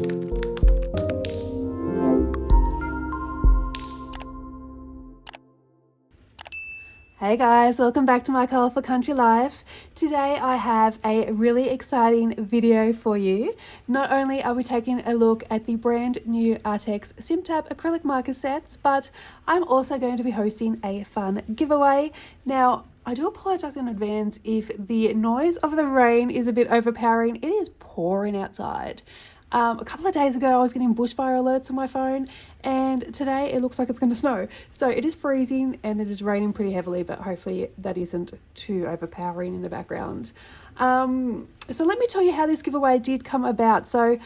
Hey guys, welcome back to my colourful country life. Today I have a really exciting video for you. Not only are we taking a look at the brand new Arrtx Simptap Acrylic Marker sets, but I'm also going to be hosting a fun giveaway. Now, I do apologise in advance if the noise of the rain is a bit overpowering. It is pouring outside. A couple of days ago I was getting bushfire alerts on my phone, and today it looks like it's going to snow. So it is freezing and it is raining pretty heavily, but hopefully that isn't too overpowering in the background. So let me tell you how this giveaway did come about. So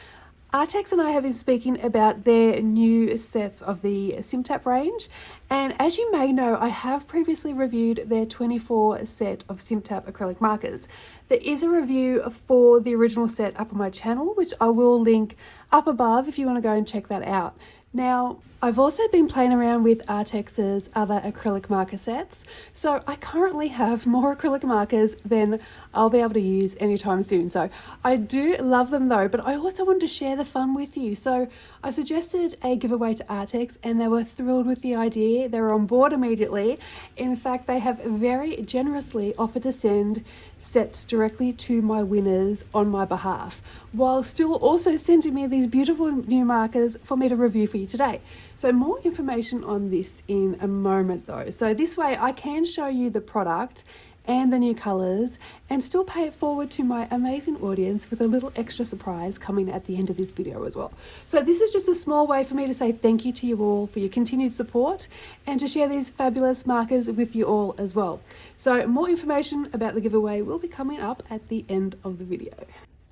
Arrtx and I have been speaking about their new sets of the Simptap range, and as you may know, I have previously reviewed their 24 set of Simptap acrylic markers. There is a review for the original set up on my channel, which I will link up above if you want to go and check that out. Now, I've also been playing around with Arrtx's other acrylic marker sets, so I currently have more acrylic markers than I'll be able to use anytime soon. So I do love them though, but I also wanted to share the fun with you. So I suggested a giveaway to Arrtx and they were thrilled with the idea. They were on board immediately. In fact, they have very generously offered to send sets directly to my winners on my behalf, while still also sending me these beautiful new markers for me to review for you today. So more information on this in a moment though. So this way I can show you the product and the new colours and still pay it forward to my amazing audience with a little extra surprise coming at the end of this video as well. So this is just a small way for me to say thank you to you all for your continued support and to share these fabulous markers with you all as well. So more information about the giveaway will be coming up at the end of the video.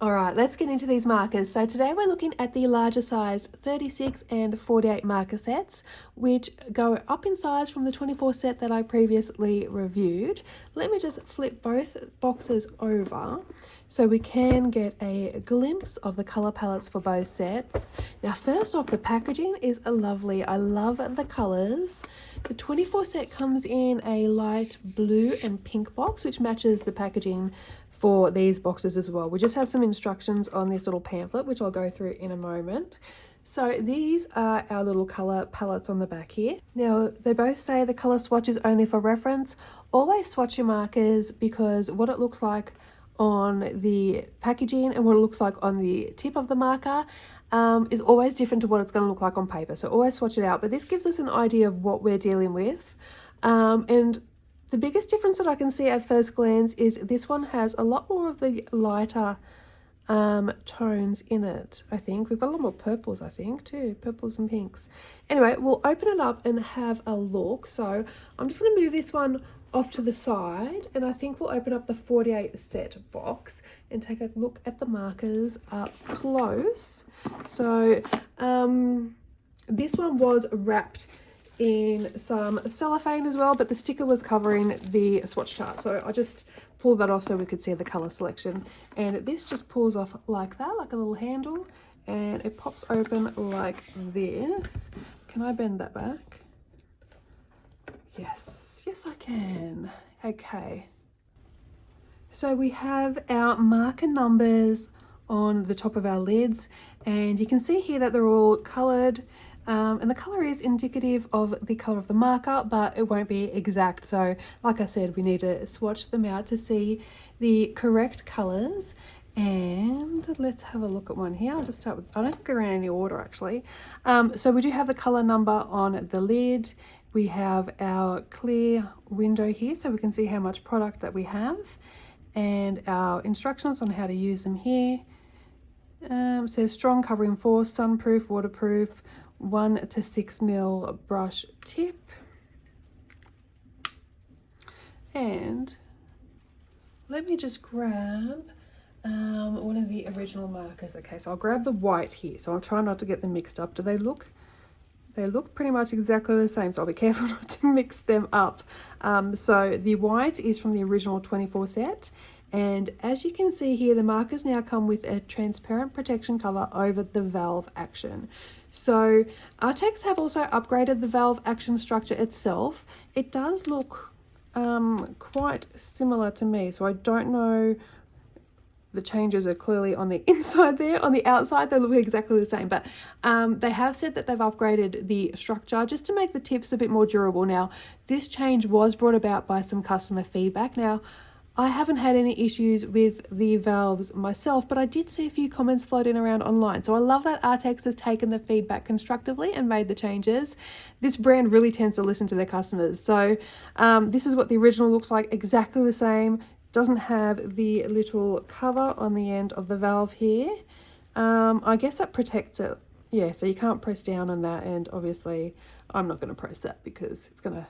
Alright, let's get into these markers. So today we're looking at the larger size 36 and 48 marker sets, which go up in size from the 24 set that I previously reviewed. Let me just flip both boxes over so we can get a glimpse of the colour palettes for both sets. Now first off, the packaging is lovely. I love the colours. The 24 set comes in a light blue and pink box, which matches the packaging for these boxes as well. We just have some instructions on this little pamphlet, which I'll go through in a moment. So these are our little colour palettes on the back here. Now they both say the colour swatch is only for reference. Always swatch your markers, because what it looks like on the packaging and what it looks like on the tip of the marker is always different to what it's going to look like on paper. So always swatch it out, but this gives us an idea of what we're dealing with. And the biggest difference that I can see at first glance is this one has a lot more of the lighter tones in it. I think we've got a lot more purples, I think, too, purples and pinks. Anyway, we'll open it up and have a look. So I'm just going to move this one off to the side, and I think we'll open up the 48 set box and take a look at the markers up close. So this one was wrapped in some cellophane as well, but the sticker was covering the swatch chart, so I just pulled that off so we could see the color selection. And this just pulls off like that, like a little handle, and it pops open like this. Can I bend that back? Yes I can. Okay, so we have our marker numbers on the top of our lids, and you can see here that they're all colored. And the colour is indicative of the colour of the marker, but it won't be exact. So like I said, we need to swatch them out to see the correct colours. And let's have a look at one here. I'll just start with, I don't think they're in any order actually. So we do have the colour number on the lid. We have our clear window here so we can see how much product that we have, and our instructions on how to use them here. It says strong covering force, sunproof, waterproof, 1 to 6 mil brush tip. And let me just grab one of the original markers. Okay, so I'll grab the white here, so I'll try not to get them mixed up. Do they look? They look pretty much exactly the same, so I'll be careful not to mix them up. So the white is from the original 24 set, and as you can see here, the markers now come with a transparent protection cover over the valve action. So Arrtx have also upgraded the valve action structure itself. It does look quite similar to me, so I don't know the changes are clearly on the inside there. On the outside, they look exactly the same, but they have said that they've upgraded the structure just to make the tips a bit more durable. Now, this change was brought about by some customer feedback. Now, I haven't had any issues with the valves myself, but I did see a few comments floating around online. So I love that Arrtx has taken the feedback constructively and made the changes. This brand really tends to listen to their customers. So this is what the original looks like, exactly the same. Doesn't have the little cover on the end of the valve here. I guess that protects it. Yeah, so you can't press down on that, and obviously I'm not going to press that because it's going to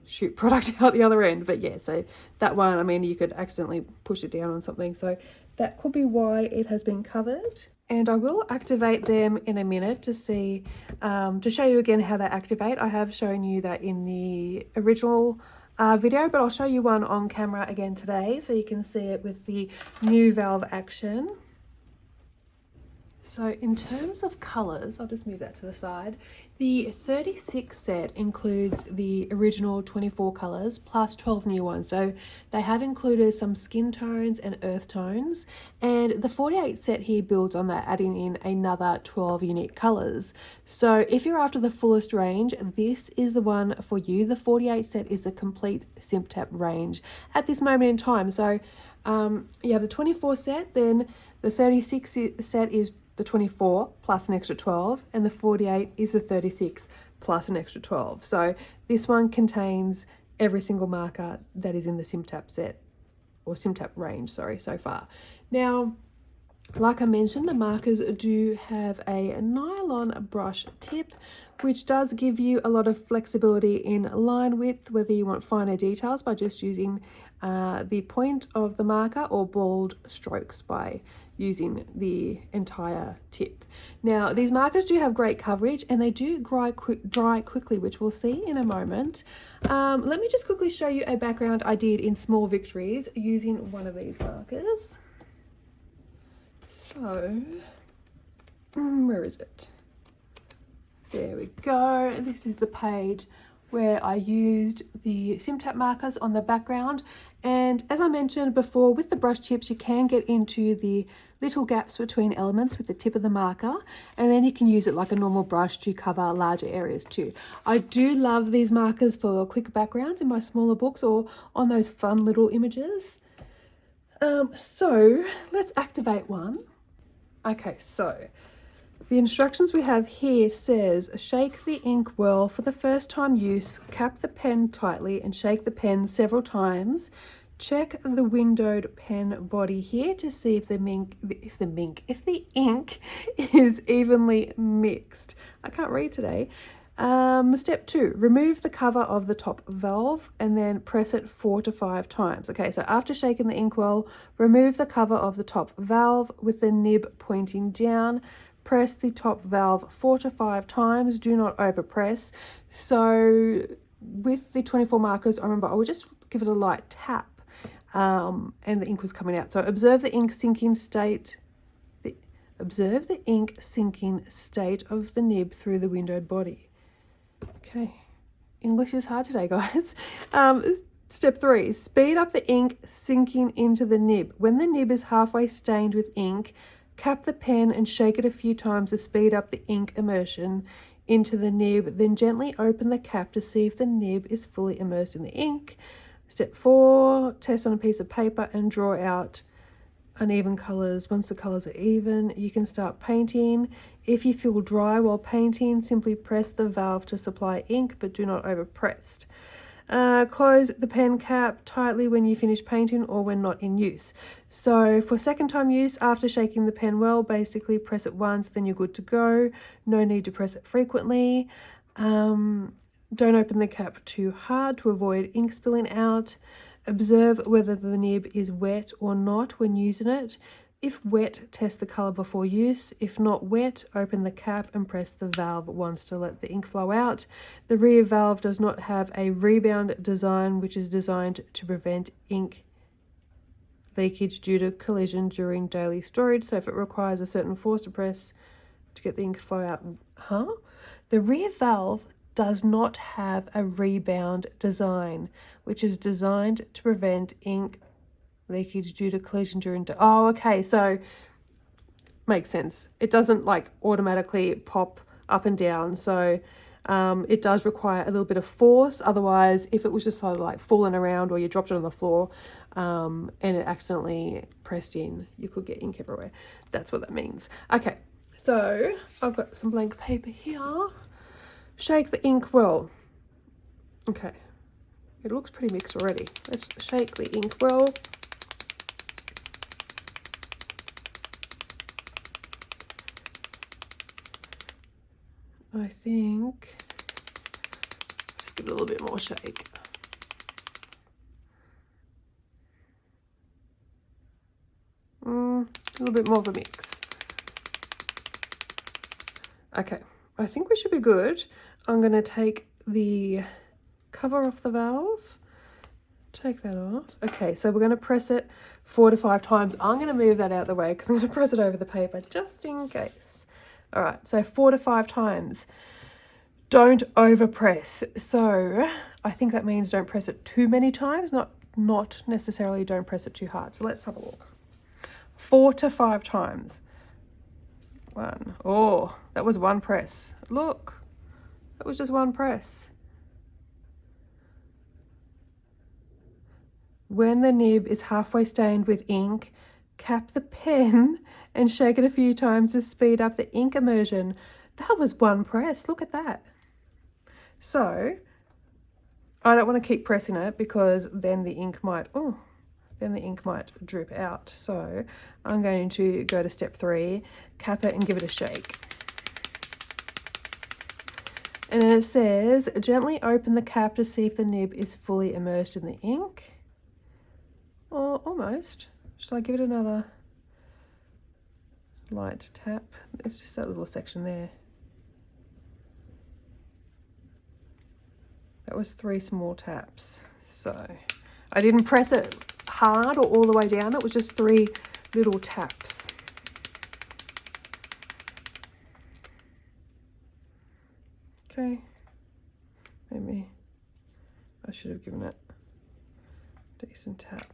shoot product out the other end. But yeah, so that one, I mean, you could accidentally push it down on something, so that could be why it has been covered. And I will activate them in a minute to see, to show you again how they activate. I have shown you that in the original video, but I'll show you one on camera again today so you can see it with the new valve action. So in terms of colours, I'll just move that to the side. The 36 set includes the original 24 colours plus 12 new ones. So they have included some skin tones and earth tones. And the 48 set here builds on that, adding in another 12 unique colours. So if you're after the fullest range, this is the one for you. The 48 set is the complete Simptap range at this moment in time. So you have the 24 set, then the 36 set is the 24 plus an extra 12, and the 48 is the 36 plus an extra 12. So this one contains every single marker that is in the Simptap set, or Simptap range, sorry, so far. Now, like I mentioned, the markers do have a nylon brush tip, which does give you a lot of flexibility in line width, whether you want finer details by just using the point of the marker, or bold strokes by using the entire tip. Now, these markers do have great coverage, and they do dry quickly, which we'll see in a moment. Let me just quickly show you a background I did in Small Victories using one of these markers. So, where is it? There we go. This is the page where I used the Simptap markers on the background. And as I mentioned before, with the brush tips, you can get into the little gaps between elements with the tip of the marker, and then you can use it like a normal brush to cover larger areas too. I do love these markers for quick backgrounds in my smaller books or on those fun little images. So let's activate one. Okay, so the instructions we have here says, shake the ink well for the first time use, cap the pen tightly and shake the pen several times. Check the windowed pen body here to see if the ink is evenly mixed. I can't read today. Step 2, remove the cover of the top valve and then press it 4 to 5 times. Okay, so after shaking the ink well, remove the cover of the top valve with the nib pointing down. Press the top valve 4 to 5 times. Do not overpress. So with the 24 markers, I remember I would just give it a light tap, and the ink was coming out. So observe the ink sinking state. Observe the ink sinking state of the nib through the windowed body. Okay, English is hard today, guys. Step 3, speed up the ink sinking into the nib. When the nib is halfway stained with ink, cap the pen and shake it a few times to speed up the ink immersion into the nib. Then gently open the cap to see if the nib is fully immersed in the ink. Step 4, test on a piece of paper and draw out uneven colours. Once the colours are even, you can start painting. If you feel dry while painting, simply press the valve to supply ink, but do not overpress. Close the pen cap tightly when you finish painting or when not in use. So for second time use, after shaking the pen well, basically press it once, then you're good to go. No need to press it frequently. Don't open the cap too hard to avoid ink spilling out. Observe whether the nib is wet or not when using it. If wet, test the colour before use. If not wet, open the cap and press the valve once to let the ink flow out. The rear valve does not have a rebound design, which is designed to prevent ink leakage due to collision during daily storage. So if it requires a certain force to press to get the ink flow out, the rear valve does not have a rebound design, which is designed to prevent ink Leakage due to collision during... Oh, okay, so makes sense. It doesn't like automatically pop up and down, so it does require a little bit of force. Otherwise, if it was just sort of like falling around or you dropped it on the floor and it accidentally pressed in, you could get ink everywhere. That's what that means. Okay, so I've got some blank paper here. Shake the ink well. Okay, it looks pretty mixed already. Let's shake the ink well. I think just give it a little bit more shake. A little bit more of a mix. Okay, I think we should be good. I'm going to take the cover off the valve. Take that off. Okay, so we're going to press it 4 to 5 times. I'm going to move that out of the way because I'm going to press it over the paper just in case. All right, so 4 to 5 times. Don't overpress. So I think that means don't press it too many times, not necessarily don't press it too hard. So let's have a look. 4 to 5 times. 1. Oh, that was 1 press. Look, that was just 1 press. When the nib is halfway stained with ink, cap the pen and shake it a few times to speed up the ink immersion. That was 1 press. Look at that. So I don't want to keep pressing it because then the ink might drip out. So I'm going to go to step 3, cap it and give it a shake. And then it says, gently open the cap to see if the nib is fully immersed in the ink. Or almost. Should I give it another light tap? It's just that little section there. That was 3 small taps. So I didn't press it hard or all the way down. It was just 3 little taps. Okay. Maybe I should have given it a decent tap.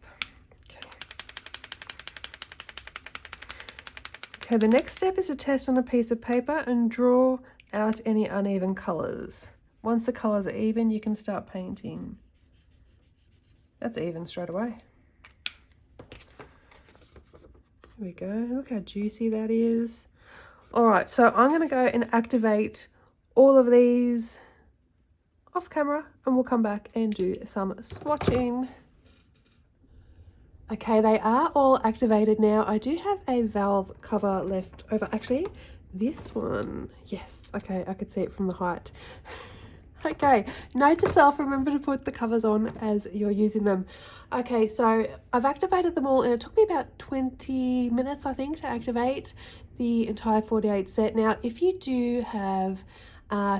Okay, the next step is to test on a piece of paper and draw out any uneven colours. Once the colours are even, you can start painting. That's even straight away. There we go. Look how juicy that is. All right, so I'm going to go and activate all of these off camera and we'll come back and do some swatching. Okay, they are all activated now. I do have a valve cover left over. Actually, this one. Yes, okay, I could see it from the height. Okay, note to self, remember to put the covers on as you're using them. Okay, so I've activated them all and it took me about 20 minutes, I think, to activate the entire 48 set. Now, if you do have,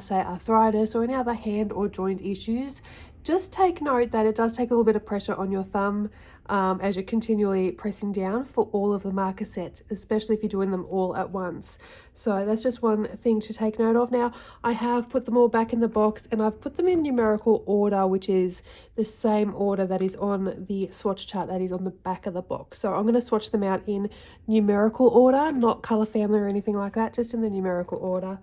say, arthritis or any other hand or joint issues, just take note that it does take a little bit of pressure on your thumb as you're continually pressing down for all of the marker sets, especially if you're doing them all at once. So that's just one thing to take note of. Now, I have put them all back in the box and I've put them in numerical order, which is the same order that is on the swatch chart that is on the back of the box. So I'm going to swatch them out in numerical order, not color family or anything like that, just in the numerical order.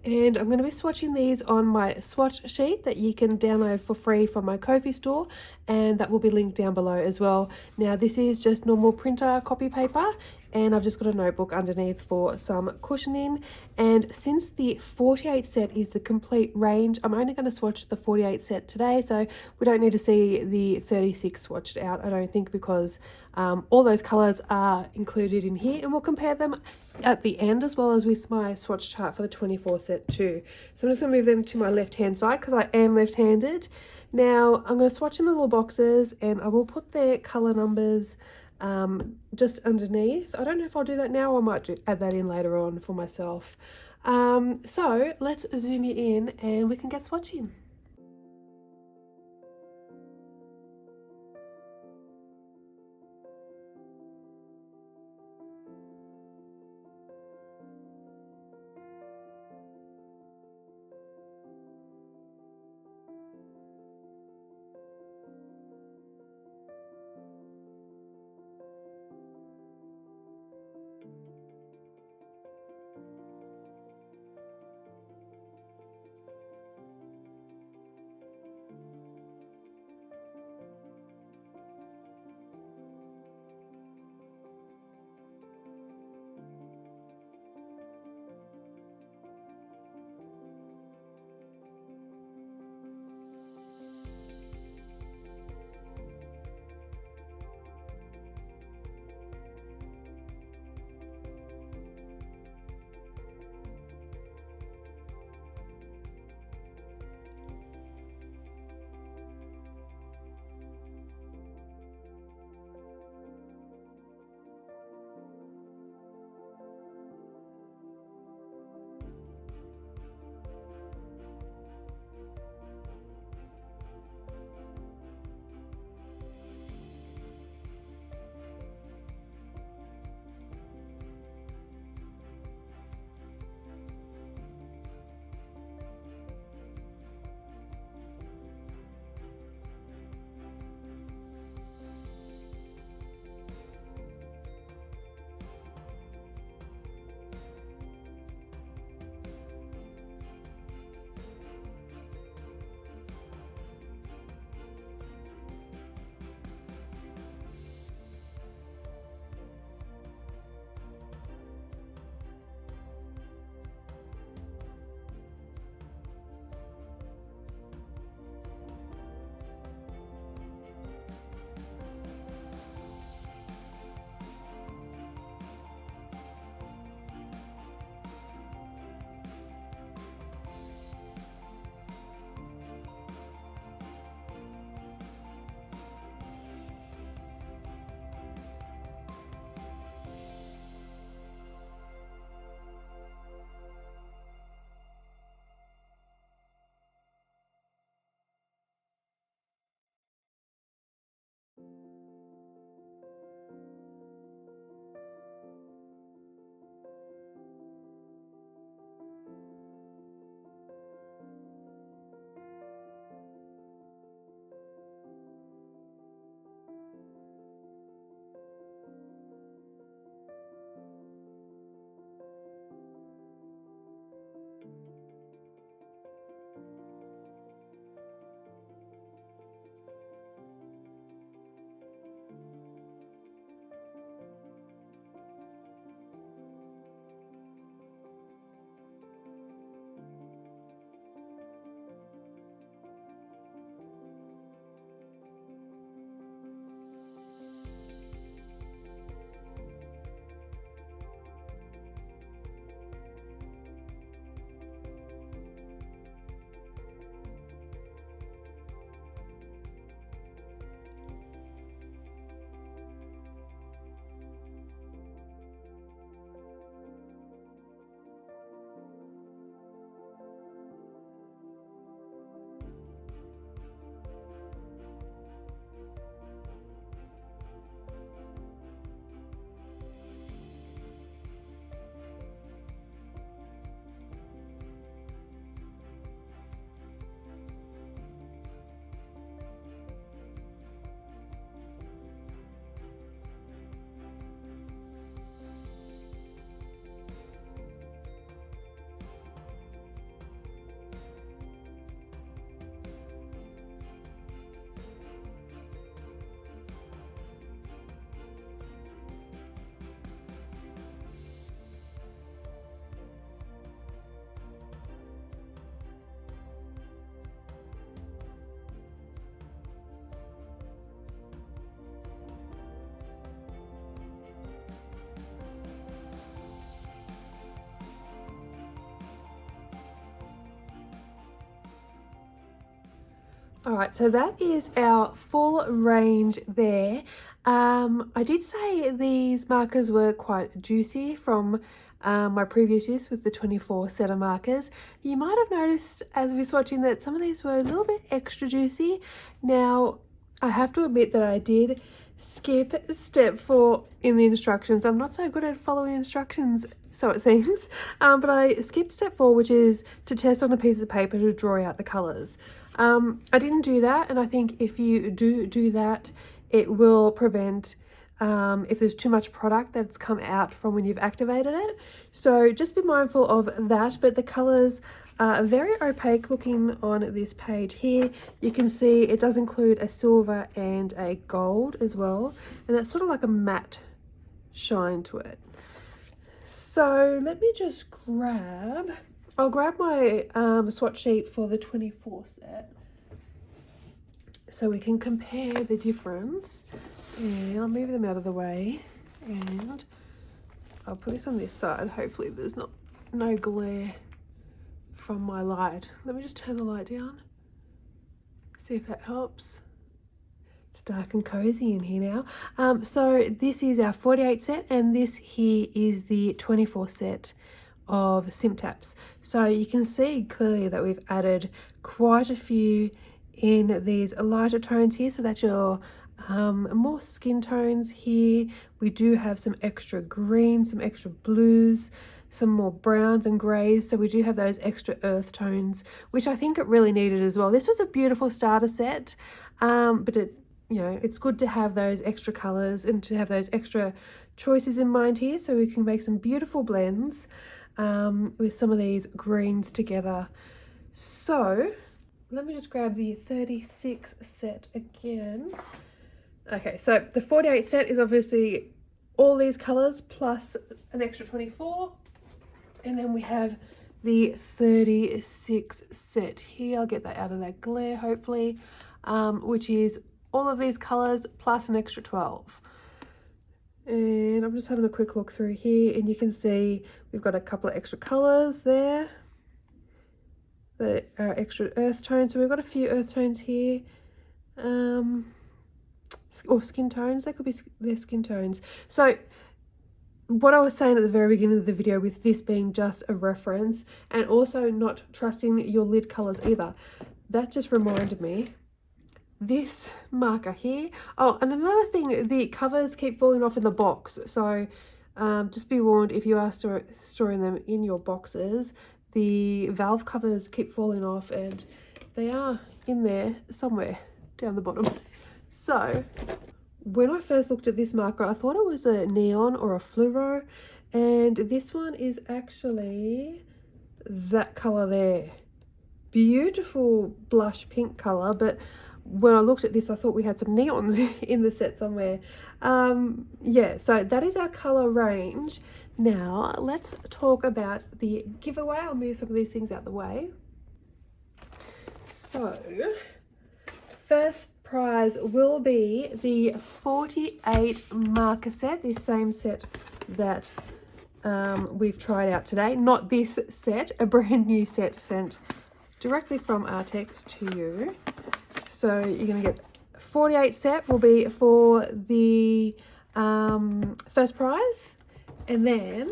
And I'm going to be swatching these on my swatch sheet that you can download for free from my Ko-fi store, and that will be linked down below as well. Now, this is just normal printer copy paper, and I've just got a notebook underneath for some cushioning. And since the 48 set is the complete range, I'm only going to swatch the 48 set today, so we don't need to see the 36 swatched out, I don't think, because all those colours are included in here, and we'll compare them at the end as well as with my swatch chart for the 24 set too. So I'm just going to move them to my left hand side because I am left-handed. Now I'm going to swatch in the little boxes and I will put their colour numbers just underneath. I don't know if I'll do that now or I might add that in later on for myself. So let's zoom you in and we can get swatching. All right, so that is our full range there. I did say these markers were quite juicy from my previous use with the 24 set of markers. You might have noticed as we were swatching that some of these were a little bit extra juicy. Now, I have to admit that I did skip step 4 in the instructions. I'm not so good at following instructions, so it seems, but I skipped step 4, which is to test on a piece of paper to draw out the colors. I didn't do that, and I think if you do that, it will prevent if there's too much product that's come out from when you've activated it. So just be mindful of that. But the colors are very opaque looking on this page here. You can see it does include a silver and a gold as well, and that's sort of like a matte shine to it. So let me just I'll grab my swatch sheet for the 24 set so we can compare the difference, and I'll move them out of the way and I'll put this on this side. Hopefully there's no glare from my light. Let me just turn the light down, see if that helps. It's dark and cozy in here now. So this is our 48 set, and this here is the 24 set of Simptaps. So you can see clearly that we've added quite a few in these lighter tones here, so that's your more skin tones here. We do have some extra greens, some extra blues, some more browns and greys, so we do have those extra earth tones, which I think it really needed as well. This was a beautiful starter set, but it's good to have those extra colors and to have those extra choices in mind here, so we can make some beautiful blends with some of these greens together. So let me just grab the 36 set again. Okay, so the 48 set is obviously all these colors plus an extra 24, and then we have the 36 set here. I'll get that out of that glare hopefully, which is all of these colors plus an extra 12. And I'm just having a quick look through here, and you can see we've got a couple of extra colors there that are extra earth tones. So we've got a few earth tones here, or skin tones. They could be their skin tones. So what I was saying at the very beginning of the video, with this being just a reference and also not trusting your lid colors either, that just reminded me this marker here. Oh, and another thing, the covers keep falling off in the box, so just be warned, if you are storing them in your boxes, the valve covers keep falling off, and they are in there somewhere down the bottom. So when I first looked at this marker, I thought it was a neon or a fluoro, and this one is actually that color there. Beautiful blush pink color, but when I looked at this, I thought we had some neons in the set somewhere. Yeah, so that is our color range. Now let's talk about the giveaway. I'll move some of these things out the way. So first prize will be the 48 marker set, this same set that we've tried out today. Not this set, a brand new set sent directly from Arrtx to you. So you're going to get 48 set will be for the first prize, and then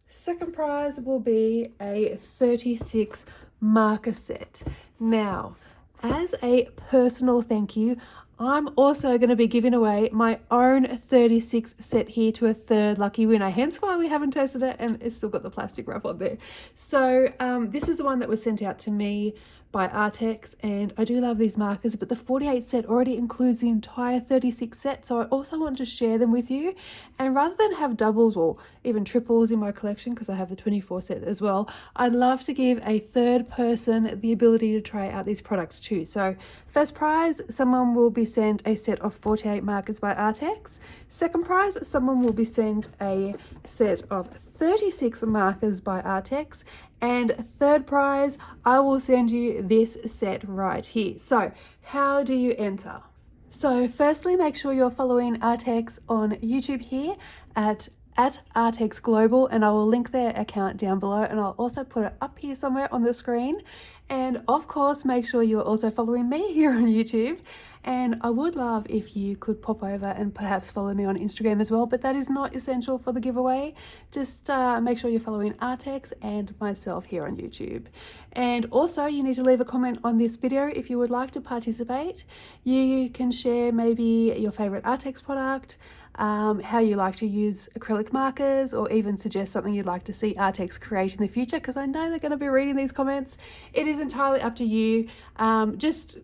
second prize will be a 36 marker set. Now, as a personal thank you, I'm also going to be giving away my own 36 set here to a third lucky winner, hence why we haven't tested it and it's still got the plastic wrap on there. So this is the one that was sent out to me by Arrtx, and I do love these markers, but the 48 set already includes the entire 36 set, so I also want to share them with you. And rather than have doubles or even triples in my collection, because I have the 24 set as well, I'd love to give a third person the ability to try out these products too. So first prize, someone will be sent a set of 48 markers by Arrtx. Second prize, someone will be sent a set of 36 markers by Arrtx. And third prize, I will send you this set right here. So how do you enter? So firstly, make sure you're following Arrtx on YouTube here at at Arrtx Global, and I will link their account down below, and I'll also put it up here somewhere on the screen. And of course, make sure you're also following me here on YouTube. And I would love if you could pop over and perhaps follow me on Instagram as well, but that is not essential for the giveaway. Just make sure you're following Arrtx and myself here on YouTube. And also, you need to leave a comment on this video if you would like to participate. You can share maybe your favorite Arrtx product, how you like to use acrylic markers, or even suggest something you'd like to see Arrtx create in the future, because I know they're going to be reading these comments. It is entirely up to you. Just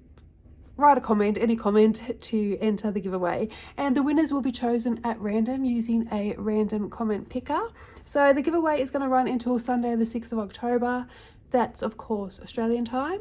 write a comment, any comment, to enter the giveaway, and the winners will be chosen at random using a random comment picker. So the giveaway is going to run until Sunday the 6th of October. That's of course Australian time,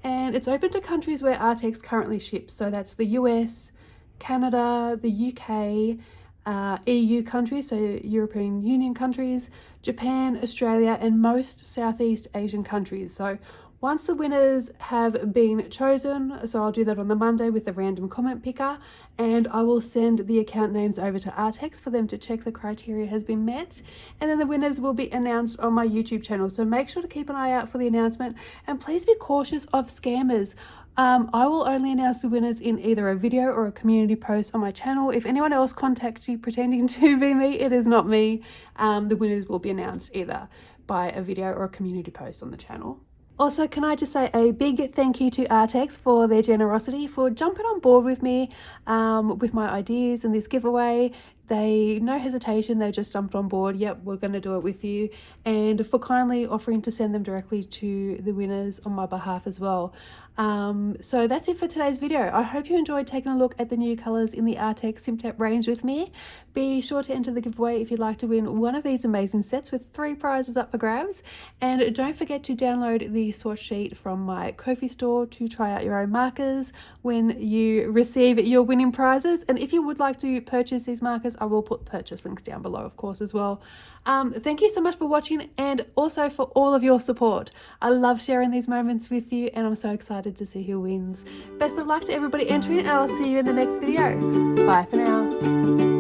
and it's open to countries where Arrtx currently ships. So that's the US, Canada, the UK, EU countries, so European Union countries, Japan, Australia, and most Southeast Asian countries. So once the winners have been chosen, so I'll do that on the Monday with the random comment picker, and I will send the account names over to Arrtx for them to check the criteria has been met, and then the winners will be announced on my YouTube channel. So make sure to keep an eye out for the announcement, and please be cautious of scammers. I will only announce the winners in either a video or a community post on my channel. If anyone else contacts you pretending to be me, it is not me. The winners will be announced either by a video or a community post on the channel. Also, can I just say a big thank you to Arrtx for their generosity, for jumping on board with me with my ideas and this giveaway. They, no hesitation, they just jumped on board. Yep, we're going to do it with you. And for kindly offering to send them directly to the winners on my behalf as well. So that's it for today's video. I hope you enjoyed taking a look at the new colours in the Arrtx Simptap range with me. Be sure to enter the giveaway if you'd like to win one of these amazing sets with 3 prizes up for grabs. And don't forget to download the swatch sheet from my Ko-fi store to try out your own markers when you receive your winning prizes. And if you would like to purchase these markers, I will put purchase links down below, of course, as well. Thank you so much for watching, and also for all of your support. I love sharing these moments with you, and I'm so excited to see who wins. Best of luck to everybody entering, and I'll see you in the next video. Bye for now.